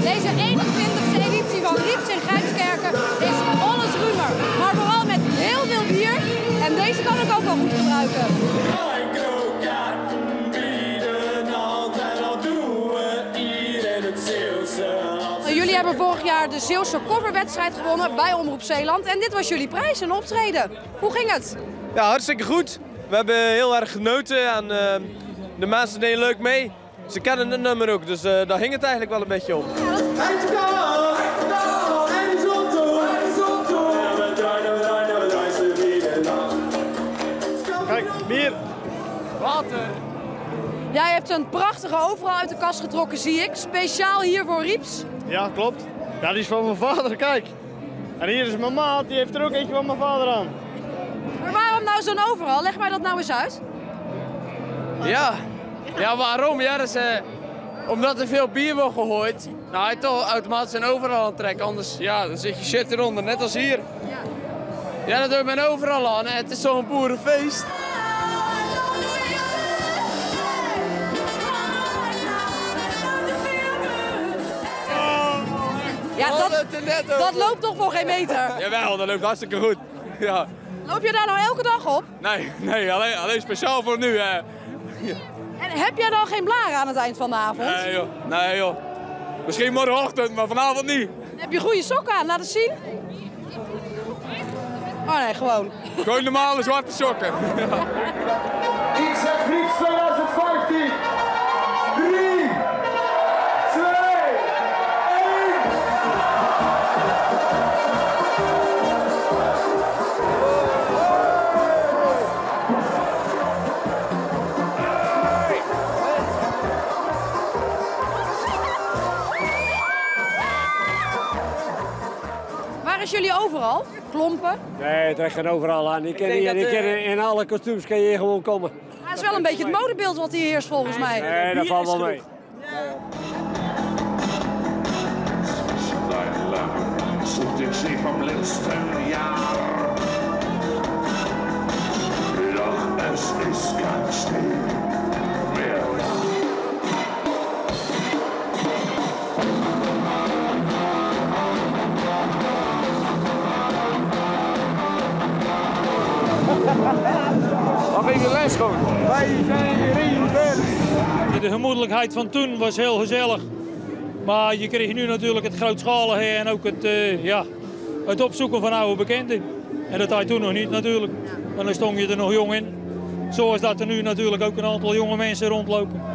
Deze 21e editie van Rieps in Grijpskerken is alles rumer, maar vooral met heel veel bier. En deze kan ik ook wel goed gebruiken. Jullie hebben vorig jaar de Zeeuwse coverwedstrijd gewonnen bij Omroep Zeeland. En dit was jullie prijs en optreden. Hoe ging het? Ja, hartstikke goed. We hebben heel erg genoten en de mensen deden leuk mee. Ze kennen het nummer ook, dus daar hing het eigenlijk wel een beetje om. Kijk, bier. Water. Jij hebt een prachtige overal uit de kast getrokken, zie ik. Speciaal hier voor Rieps. Ja, klopt. Ja, die is van mijn vader, kijk. En hier is mijn maat, die heeft er ook eentje van mijn vader aan. Maar waarom nou zo'n overal? Leg mij dat nou eens uit. Ja, waarom? Ja, dat is, omdat er veel bier wordt gegooid. Nou, hij toch automatisch een overal aantrekken, anders dan zit je shit eronder, net als hier. Ja, dat doe ik mijn overal aan. Het is zo'n boerenfeest. Ja, dat loopt toch voor geen meter? Jawel, dat loopt hartstikke goed. Ja. Loop je daar nou elke dag op? Nee, alleen speciaal voor nu. En heb jij dan geen blaren aan het eind van de avond? Nee joh. Misschien morgenochtend, maar vanavond niet. Heb je goede sokken aan? Laat het zien. Oh nee, gewoon. Gewoon normale zwarte sokken. Ik zeg niet 2015. 3, 2, 1. Waar is jullie overal? Klompen? Nee, het trekt geen overal aan. In alle kostuums kan je hier gewoon komen. Maar het is wel een beetje het modebeeld wat hier heerst volgens mij. Nee, dat valt wel mee. Zoekt ik zich vom letzten Jahr. Doch es ist ganz still mehr da. Mag ik de les gewoon? Wij zijn Riepen. De gemoedelijkheid van toen was heel gezellig. Maar je kreeg nu natuurlijk het grootschalige en ook het opzoeken van oude bekenden. En dat had je toen nog niet natuurlijk. En dan stond je er nog jong in. Zoals dat er nu natuurlijk ook een aantal jonge mensen rondlopen.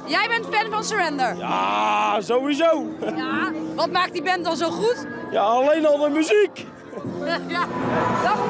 Jij bent fan van Surrender? Ja, sowieso. Ja, wat maakt die band dan zo goed? Ja, alleen al de muziek. Ja, dag